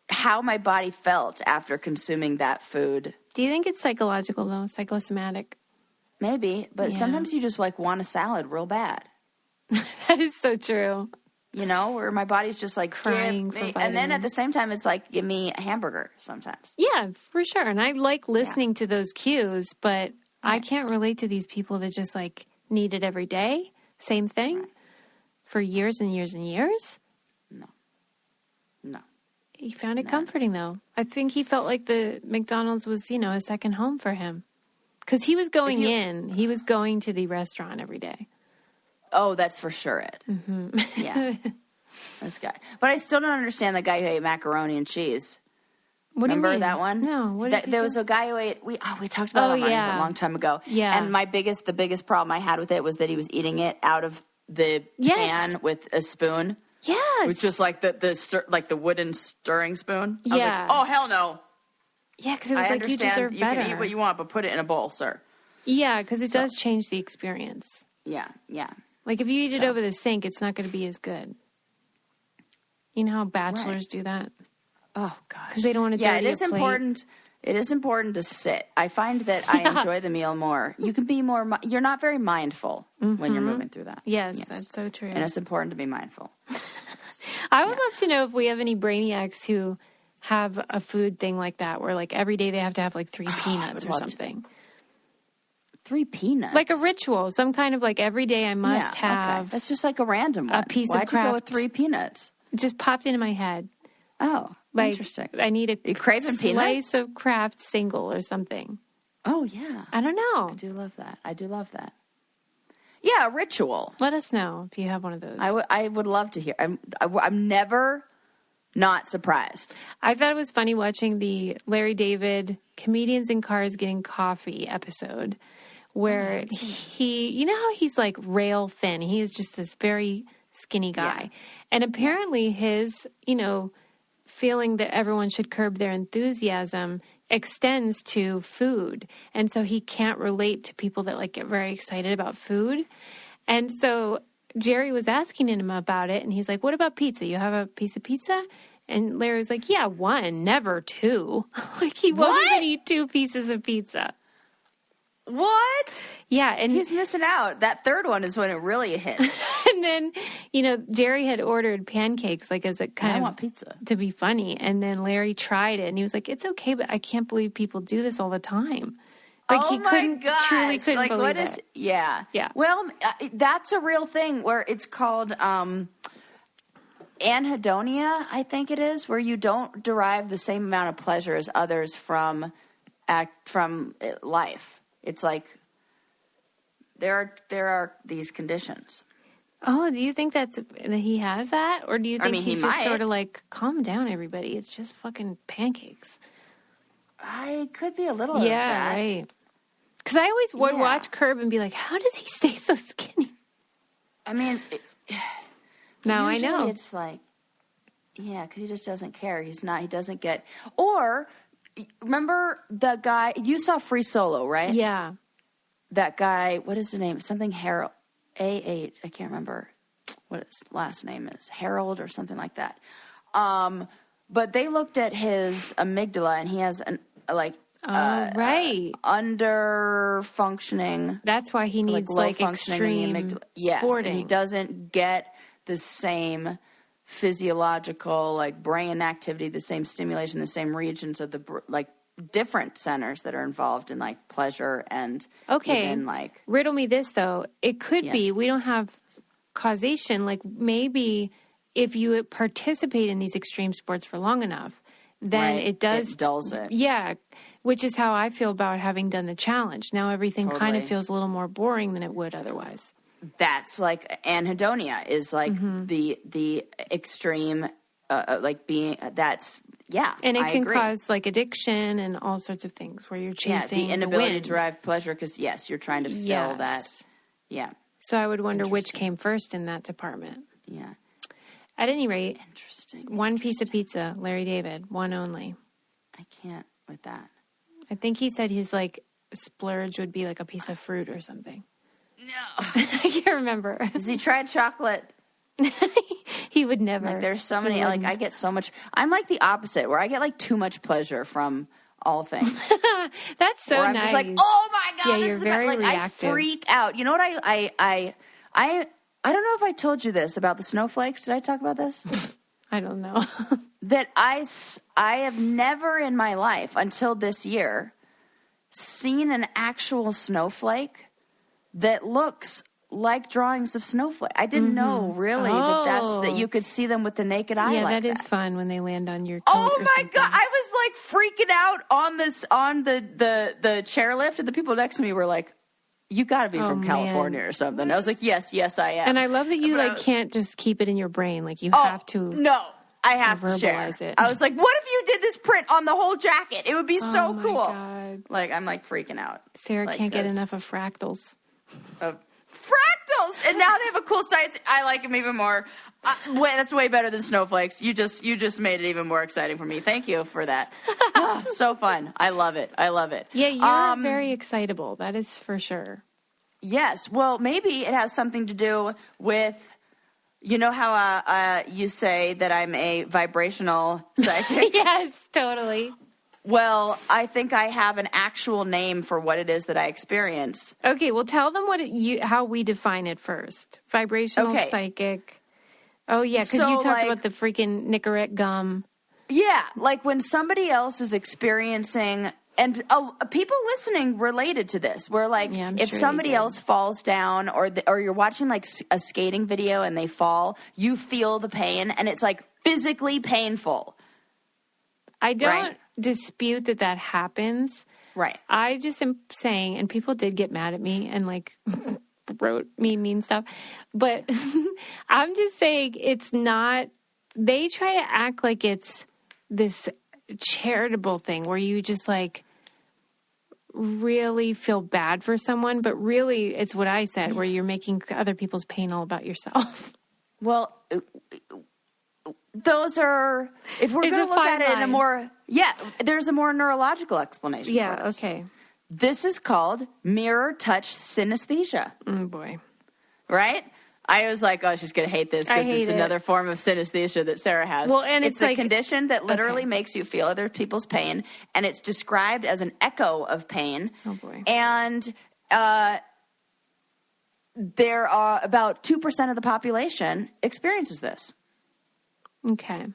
how my body felt after consuming that food. Do you think it's psychological though? Psychosomatic? Maybe, but sometimes you just like want a salad real bad. That is so true. Where my body's just like crying for vitamins. And then at the same time, it's like, give me a hamburger sometimes. Yeah, for sure. And I like listening to those cues, but I can't relate to these people that just like need it every day. Same thing for years and years and years. No. He found it comforting though. I think he felt like the McDonald's was, a second home for him. Because he was going he was going to the restaurant every day. Oh, that's for sure it. Mm-hmm. Yeah. This guy. But I still don't understand the guy who ate macaroni and cheese. Remember that one? No. There was a guy who ate, we talked about it a long time ago. Yeah. And the biggest problem I had with it was that he was eating it out of the pan with a spoon. Yes. Which was like the wooden stirring spoon. I was like, oh, hell no. Yeah, because it was you deserve better. You can eat what you want, but put it in a bowl, sir. Yeah, because it does change the experience. Yeah. Like if you eat it over the sink, it's not going to be as good. You know how bachelors do that? Oh, gosh. Because they don't want to dirty a plate. Important. It is important to sit. I find that I enjoy the meal more. You can be more, you're not very mindful when you're moving through that. Yes, that's so true. And it's important to be mindful. I would love to know if we have any brainiacs who have a food thing like that, where like every day they have to have like 3 peanuts or something. 3 peanuts? Like a ritual, some kind of like every day I must have. Okay. That's just like a random one. A piece Why'd of Kraft. you go with 3 peanuts? It just popped into my head. Oh, like, interesting. I need a craving slice peanuts? of Kraft single or something. Oh, yeah. I don't know. I do love that. Yeah, a ritual. Let us know if you have one of those. I would love to hear. I'm never not surprised. I thought it was funny watching the Larry David Comedians in Cars Getting Coffee episode where you know how he's like rail thin. He is just this very skinny guy. Yeah. And apparently his, feeling that everyone should curb their enthusiasm extends to food. And so he can't relate to people that like get very excited about food. And so Jerry was asking him about it and he's like, what about pizza? You have a piece of pizza? And Larry was like, yeah, 1, never 2. Like he won't even eat 2 pieces of pizza. What? Yeah. And he's missing out. That third one is when it really hits. And then, Jerry had ordered pancakes, like as a kind I want pizza. To be funny. And then Larry tried it and he was like, it's okay, but I can't believe people do this all the time. Like he truly couldn't like, believe what is, it. Yeah. Yeah. Well, that's a real thing where it's called anhedonia, I think it is, where you don't derive the same amount of pleasure as others from life. It's like there are these conditions. Oh, do you think that he has that? Or do you think he's just sort of like, calm down, everybody. It's just fucking pancakes. I could be a little of that. Yeah, right. Because I always would watch Curb and be like, how does he stay so skinny? I mean, now I know. It's like, yeah, because he just doesn't care. He doesn't get, or remember the guy, you saw Free Solo, right? Yeah. That guy, what is his name? Something Harold, I can't remember what his last name is. Harold or something like that. But they looked at his amygdala and he has under functioning. That's why he needs like extreme sporting. And he doesn't get the same physiological like brain activity, the same stimulation, the same regions of the like different centers that are involved in like pleasure and even like. Riddle me this though. It could be we don't have causation. Like maybe if you participate in these extreme sports for long enough, then it dulls it. Yeah, which is how I feel about having done the challenge. Now everything kind of feels a little more boring than it would otherwise. That's like anhedonia is like the extreme like being that's and it can agree. cause like addiction and all sorts of things where you're chasing the inability the wind. to derive pleasure because you're trying to fill that. So I would wonder which came first in that department. At any rate, one piece of pizza, Larry David, one only. I can't with that. I think he said his like splurge would be like a piece of fruit or something. No. I can't remember. Has he tried chocolate? He would never. Like there's so many, like I get so much. I'm like the opposite where I get like too much pleasure from all things. That's so where I'm nice. just like, oh my God, this you're is very like reactive. I freak out. You know what I don't know if I told you this about the snowflakes. Did I talk about this? I don't know. That I have never in my life until this year seen an actual snowflake that looks like drawings of snowflake. I didn't know really that you could see them with the naked eye. Yeah, like that is fun when they land on your coat. Oh my God. I was like freaking out on the chairlift, and the people next to me were like, you got to be from California or something. I was like, yes, I am. And I love that you can't just keep it in your brain. Like you have to. No, I have to share it. I was like, what if you did this print on the whole jacket? It would be so cool. God. Like I'm like freaking out. Sarah can't get enough of fractals. Fractals, and now they have a cool science. I like them even more. That's way better than snowflakes. You just made it even more exciting for me. Thank you for that. So fun. I love it. Yeah, you're very excitable. That is for sure. Yes. Well, maybe it has something to do with, you know how you say that I'm a vibrational psychic? Yes, totally. Well, I think I have an actual name for what it is that I experience. Okay, well, tell them how we define it first. Vibrational psychic. Oh, yeah, because you talked about the freaking Nicorette gum. Yeah, like when somebody else is experiencing, and people listening related to this, where like if somebody else falls down or you're watching like a skating video and they fall, you feel the pain and it's like physically painful. I don't dispute that happens. Right. I just am saying, and people did get mad at me and like wrote me mean stuff, but I'm just saying it's not, they try to act like it's this charitable thing where you just like really feel bad for someone, but really it's what I said, where you're making other people's pain all about yourself. Well, those are, if we're going to look at it in a more, there's a more neurological explanation for this. Okay. This is called mirror touch synesthesia. Oh, boy. Right? I was like, oh, she's going to hate this because it's another form of synesthesia that Sarah has. Well, and it's a condition that literally makes you feel other people's pain, and it's described as an echo of pain. Oh, boy. And there are about 2% of the population experiences this. Okay.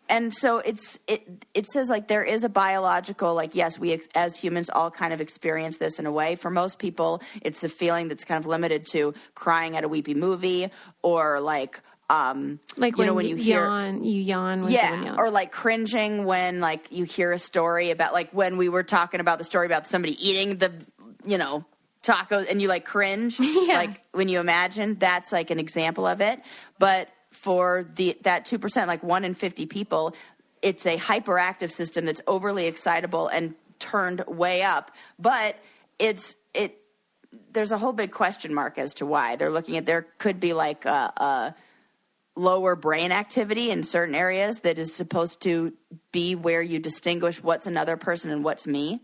And so it says like there is a biological, like, yes, we as humans all kind of experience this in a way. For most people, it's the feeling that's kind of limited to crying at a weepy movie, or like when you yawn when someone yawns. Or like cringing when like you hear a story about, like when we were talking about the story about somebody eating the, tacos, and you like cringe, like when you imagine, that's like an example of it. But for that 2%, like 1 in 50 people, it's a hyperactive system that's overly excitable and turned way up. But there's a whole big question mark as to why. They're looking at, there could be like a lower brain activity in certain areas that is supposed to be where you distinguish what's another person and what's me.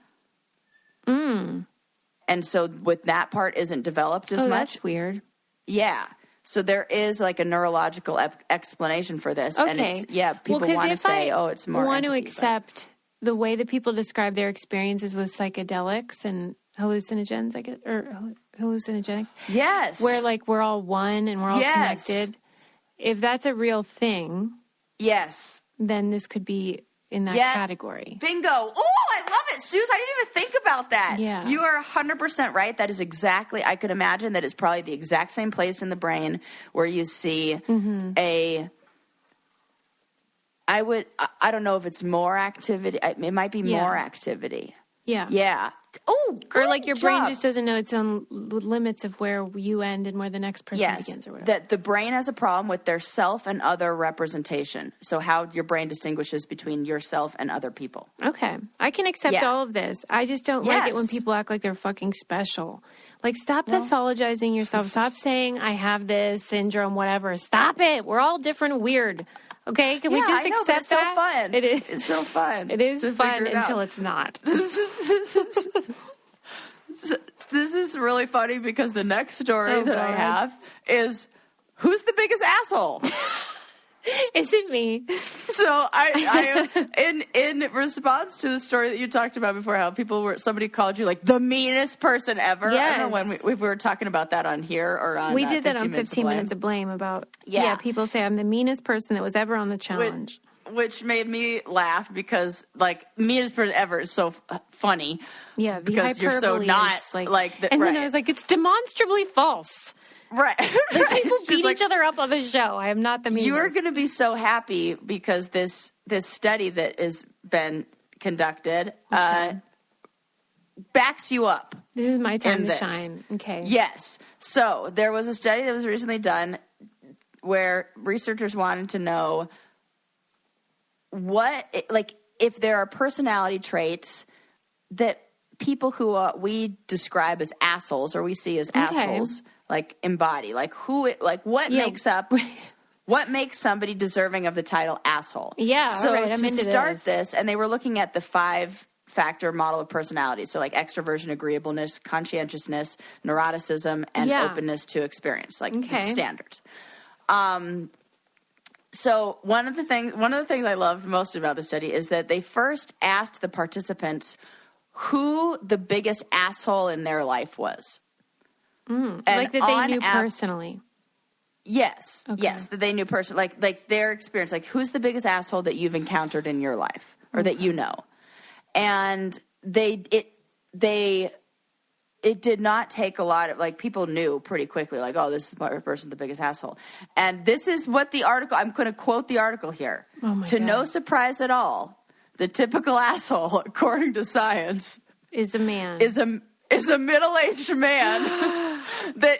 And so with that part isn't developed as much. That's weird. Yeah. So there is like a neurological explanation for this. Okay. And it's, people want to say, it's more. I want to accept the way that people describe their experiences with psychedelics and hallucinogens, hallucinogenics. Yes. Where like we're all one and we're all connected. If that's a real thing. Yes. Then this could be in that category. Bingo. Oh, I love it, Suze. I didn't even think about that. Yeah. You are 100% right. That is exactly, I could imagine that it's probably the exact same place in the brain where you see I don't know if it's more activity. It might be more activity. Yeah. Yeah. Oh, or like your brain just doesn't know its own limits of where you end and where the next person begins or whatever. That the brain has a problem with their self and other representation. So how your brain distinguishes between yourself and other people. Okay. I can accept all of this. I just don't like it when people act like they're fucking special. Like, stop pathologizing yourself. Stop saying, I have this syndrome, whatever. Stop it. We're all different and weird. Okay? Can we just accept that? It's so fun. It is. It's so fun. It is fun until it's not. This is really funny because the next story that I have is, who's the biggest asshole? Is it me? So I in response to the story that you talked about before, how somebody called you like the meanest person ever. Yes. I don't know when we were talking about that on here or on. We did that on 15 Minutes of Blame about people say I'm the meanest person that was ever on the challenge. Which made me laugh because, like, meanest person ever is so funny. Yeah, because you're so not like and then I was like, it's demonstrably false. Right. Like, people beat each other up on the show. I am not the meanest. You're going to be so happy because this study that has been conducted backs you up. This is my time to shine. Okay. Yes. So there was a study that was recently done where researchers wanted to know if there are personality traits that people who we describe as assholes or we see as assholes like embody, like what makes somebody deserving of the title asshole. Yeah. So all right, I'm to into start this, and they were looking at the 5-factor model of personality. So like extroversion, agreeableness, conscientiousness, neuroticism, and openness to experience, like standards. So one of the things I loved most about the study is that they first asked the participants who the biggest asshole in their life was. Like that they knew personally. Yes. Okay. Yes, that they knew personally. Like their experience. Like, who's the biggest asshole that you've encountered in your life or that you know? And it did not take a lot of, like, people knew pretty quickly, like, oh, this is the person, the biggest asshole. And this is what the article, I'm going to quote the article here. Oh my God. No surprise at all, the typical asshole, according to science, is a man. Is a middle-aged man that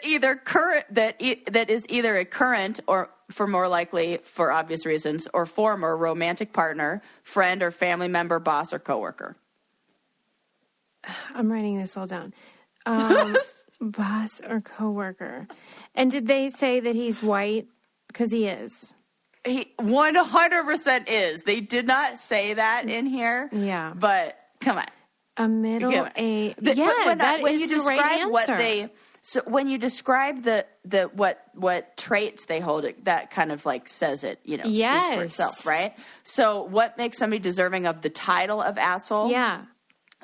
is either a current or, for more likely, for obvious reasons, or former romantic partner, friend or family member, boss or coworker. I'm writing this all down. Boss or coworker. And did they say that he's white? Because he is. He 100% is. They did not say that in here. Yeah. But come on. A middle age. That when is you the describe right answer. what they. So when you describe what traits they hold, that kind of like says it, speaks for itself, right? So what makes somebody deserving of the title of asshole? Yeah.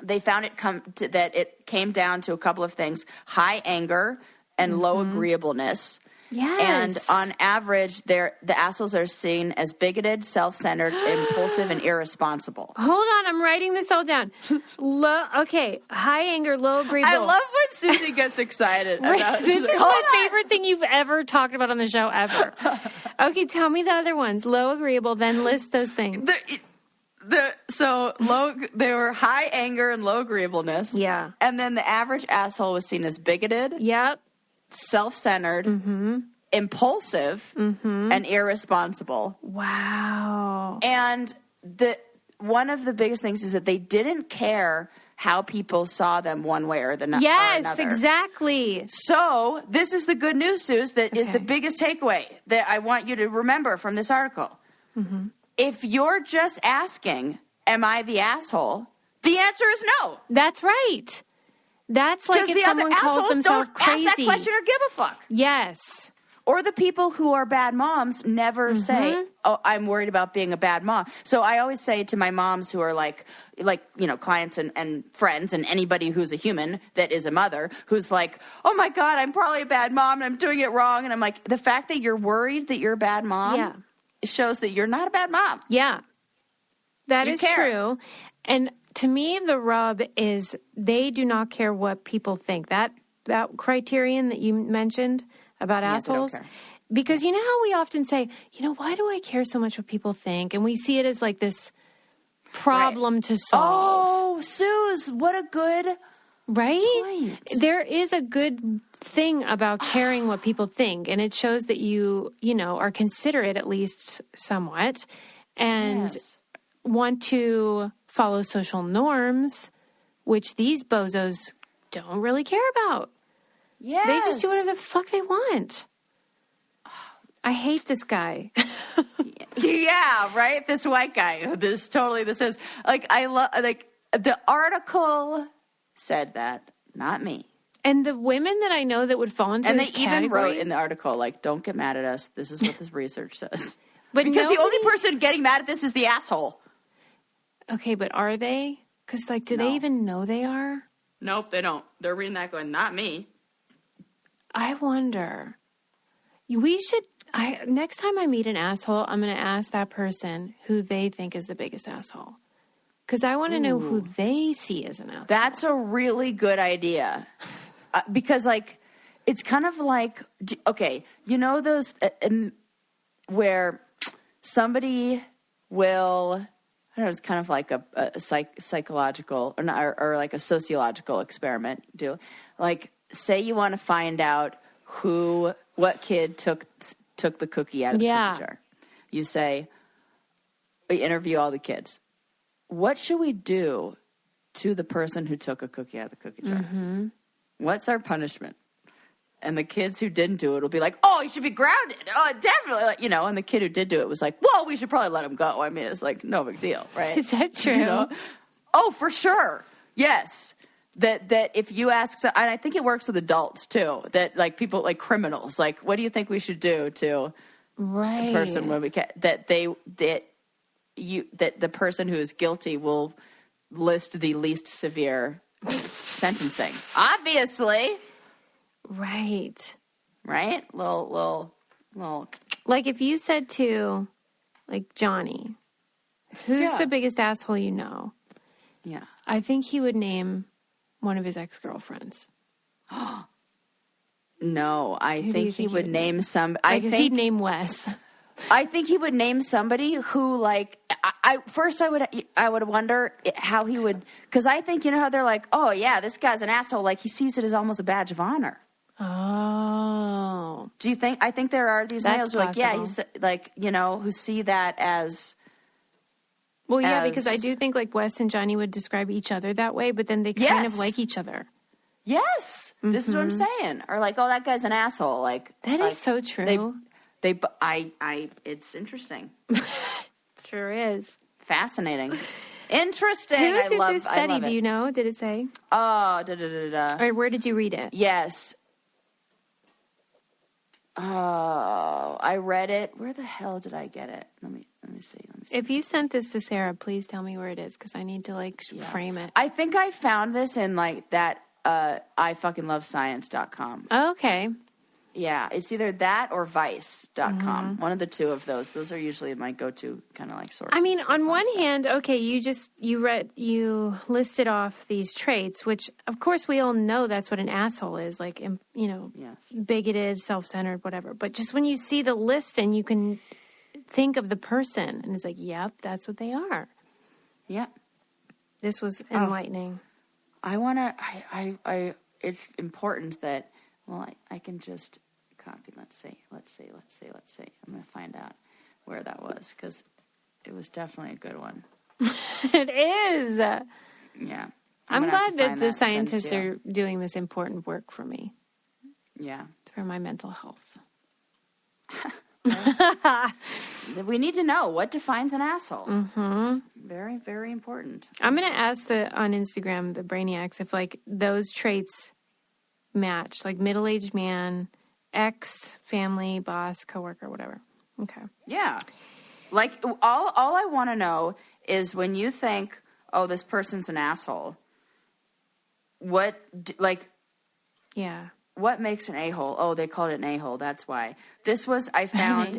They found that it came down to a couple of things: high anger and low agreeableness, Yes. And on average, the assholes are seen as bigoted, self-centered, impulsive, and irresponsible. Hold on, I'm writing this all down. Okay, high anger, low agreeable. I love when Susie gets excited. About This is my favorite thing you've ever talked about on the show ever. Okay, tell me the other ones. Low agreeable, then list those things. They were high anger and low agreeableness. Yeah. And then the average asshole was seen as bigoted. Yep. Self-centered, impulsive, and irresponsible. Wow. And one of the biggest things is that they didn't care how people saw them one way or another. Yes, exactly. So this is the good news, Suze, that is the biggest takeaway that I want you to remember from this article. Mm-hmm. If you're just asking, am I the asshole? The answer is no. That's right. That's like if someone calls themselves crazy. Ask that question or give a fuck. Yes. Or the people who are bad moms never say, oh, I'm worried about being a bad mom. So I always say to my moms who are like clients and friends and anybody who's a human that is a mother who's like, oh my God, I'm probably a bad mom and I'm doing it wrong. And I'm like, the fact that you're worried that you're a bad mom shows that you're not a bad mom. Yeah. That is true. And to me, the rub is they do not care what people think. That criterion that you mentioned about assholes, because you know how we often say, why do I care so much what people think? And we see it as like this problem to solve. Oh, Suze, what a good point. There is a good thing about caring what people think, and it shows that you are considerate, at least somewhat, and want to follow social norms, which these bozos don't really care about. Yes. They just do whatever the fuck they want. I hate this guy. Yeah, right? This white guy. This is like, I love, like, the article said that, not me. And the women that I know that would fall into this category. And they even wrote in the article, like, don't get mad at us. This is what this research says. But because the only person getting mad at this is the asshole. Okay, but are they? Because, like, do they even know they are? Nope, they don't. They're reading that going, not me. I wonder. Next time I meet an asshole, I'm going to ask that person who they think is the biggest asshole. Because I want to know who they see as an asshole. That's a really good idea. Because, like, it's kind of like, okay, those where somebody will, I don't know, it's kind of like a psychological or like a sociological experiment. Like, say you want to find out what kid took the cookie out of the cookie jar. You say, we interview all the kids. What should we do to the person who took a cookie out of the cookie jar? Mm-hmm. What's our punishment? And the kids who didn't do it will be like, oh, you should be grounded. Oh, definitely. And the kid who did do it was like, well, we should probably let him go. I mean, it's like, no big deal, right? Is that true? Oh, for sure. Yes. That if you ask, and I think it works with adults too, that like people, like criminals, like, what do you think we should do to a person when we can, that the person who is guilty will list the least severe sentencing. Obviously. Right. Little. Like if you said to, like, Johnny, who's the biggest asshole you know? Yeah. I think he would name one of his ex-girlfriends. No, I think he would name some. Like if he'd name Wes. I think he would name somebody who, like, I would wonder how he would, because I think, how they're like, oh yeah, this guy's an asshole. Like he sees it as almost a badge of honor. Oh. Do you think? I think there are these males who are like, yeah, he's like, who see that as. Well, yeah, because I do think like Wes and Johnny would describe each other that way, but then they kind of like each other. Yes, this is what I'm saying. Or like, oh, that guy's an asshole. Like that is so true. It's interesting. Sure is. Fascinating. Interesting. Who did this study? Do you know? Did it say? Oh, Or where did you read it? Yes. Oh, I read it. Where the hell did I get it? Let me see. If you sent this to Sarah, please tell me where it is because I need to frame it. I think I found this in like that ifuckinglovescience.com. Oh, okay. Yeah, it's either that or Vice.com. One of the two of those. Those are usually my go-to kind of like sources. I mean, on one hand, okay, you listed off these traits, which of course we all know that's what an asshole is, like, bigoted, self-centered, whatever. But just when you see the list and you can think of the person, and it's like, yep, that's what they are. Yep. This was enlightening. It's important that, I can just copy. Let's see. I'm going to find out where that was, because it was definitely a good one. It is. Yeah. I'm glad that the scientists are doing this important work for me. Yeah. For my mental health. We need to know what defines an asshole. Mm-hmm. It's very, very important. I'm going to ask on Instagram, the Brainiacs, if like those traits match, like middle-aged man, ex, family, boss, coworker, whatever. Okay. Yeah. Like all I want to know is when you think, oh, this person's an asshole, what makes an a-hole? Oh, they called it an a-hole. That's why. This was, I found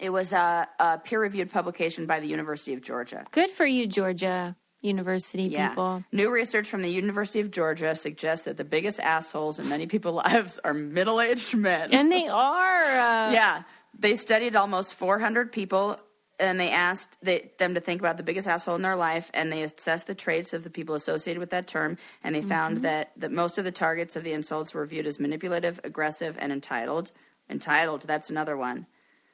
it was a peer-reviewed publication by the University of Georgia. Good for you, Georgia University people. New research from the University of Georgia suggests that the biggest assholes in many people's lives are middle-aged men. And they are. Yeah. They studied almost 400 people, and they asked them to think about the biggest asshole in their life, and they assessed the traits of the people associated with that term, and they found that most of the targets of the insults were viewed as manipulative, aggressive, and entitled. Entitled, that's another one.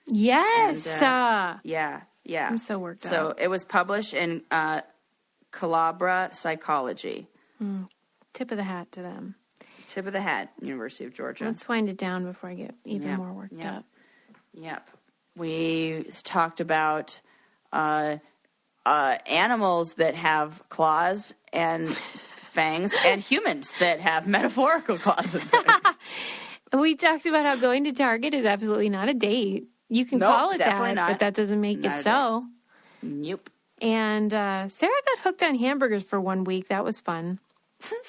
Yes. And, yeah. I'm so worked up. So it was published in Calabria Psychology. Tip of the hat to them. Tip of the hat, University of Georgia. Let's wind it down before I get even more worked up. Yep. We talked about animals that have claws and fangs and humans that have metaphorical claws and fangs. We talked about how going to Target is absolutely not a date. You can call it that, but that doesn't make it so. Nope. And Sarah got hooked on hamburgers for 1 week. That was fun.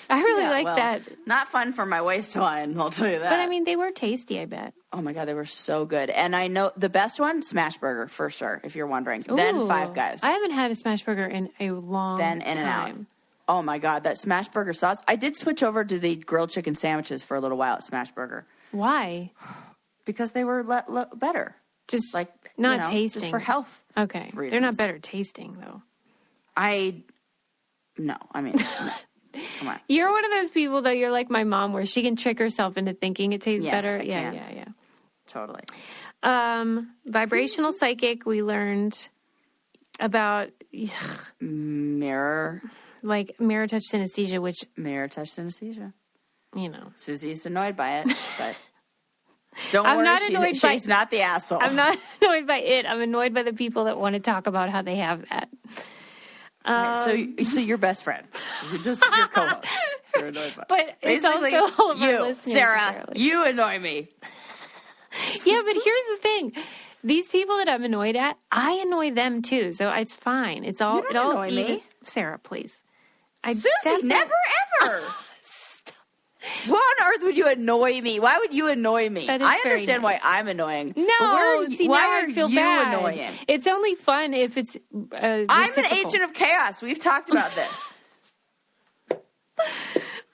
I really liked that. Not fun for my waistline, I'll tell you that. But, I mean, they were tasty, I bet. Oh, my God, they were so good. And I know the best one, Smash Burger, for sure, if you're wondering. Ooh, then Five Guys. I haven't had a Smash Burger in a long time. Then In-N-Out. Oh, my God, that Smash Burger sauce. I did switch over to the grilled chicken sandwiches for a little while at Smash Burger. Why? Because they were better. Just like not tasting. Just for health. Okay. Reasons. They're not better tasting, though. No. Come on. You're one of those people, though, you're like my mom, where she can trick herself into thinking it tastes better. Yeah. Totally. Vibrational psychic, we learned about mirror touch synesthesia, which... Mirror touch synesthesia. You know. Susie's annoyed by it, but... Don't worry, she's not the asshole. I'm not annoyed by it. I'm annoyed by the people that want to talk about how they have that. So you're best friend. You're just your co-host. You're annoyed by it. But basically, it's also all of our listeners. Sarah, apparently. you annoy me. Yeah, but here's the thing. These people that I'm annoyed at, I annoy them too. So it's fine. It's all... You don't annoy me. Sarah, please. Susie, never, ever. What on earth would you annoy me? Why would you annoy me? I understand why I'm annoying. No, why are you annoying? It's only fun if it's I'm an agent of chaos. We've talked about this.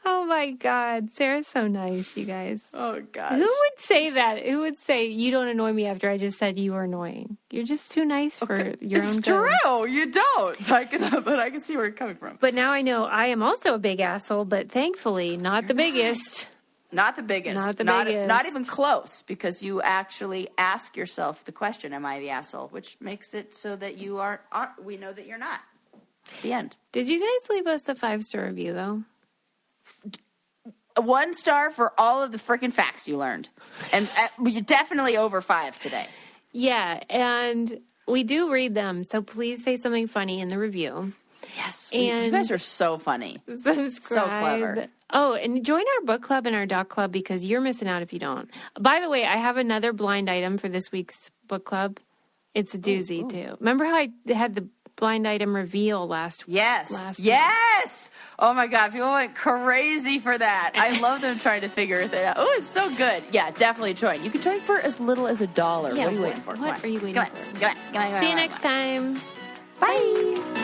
Oh, my God. Sarah's so nice, you guys. Oh, gosh. Who would say that? Who would say, you don't annoy me after I just said you were annoying? You're just too nice for your own good. It's true. You don't. But I can see where you're coming from. But now I know I am also a big asshole, but thankfully not the biggest. Not the biggest. Not even close, because you actually ask yourself the question, am I the asshole? Which makes it so that you aren't we know that you're not. The end. Did you guys leave us a 5-star review, though? 1 star for all of the freaking facts you learned. And you're definitely over 5 today. Yeah, and we do read them, so please say something funny in the review. Yes, you guys are so funny. Subscribe. So clever. Oh, and join our book club and our doc club, because you're missing out if you don't. By the way, I have another blind item for this week's book club. It's a doozy, too. Remember how I had the blind item reveal last week. Yes. Oh my God, people went crazy for that. I love them trying to figure it out. Oh, it's so good. Yeah, definitely join. You can join for as little as $1. Yeah, what are you waiting for? What are you waiting for? Come on. See you next time. Bye.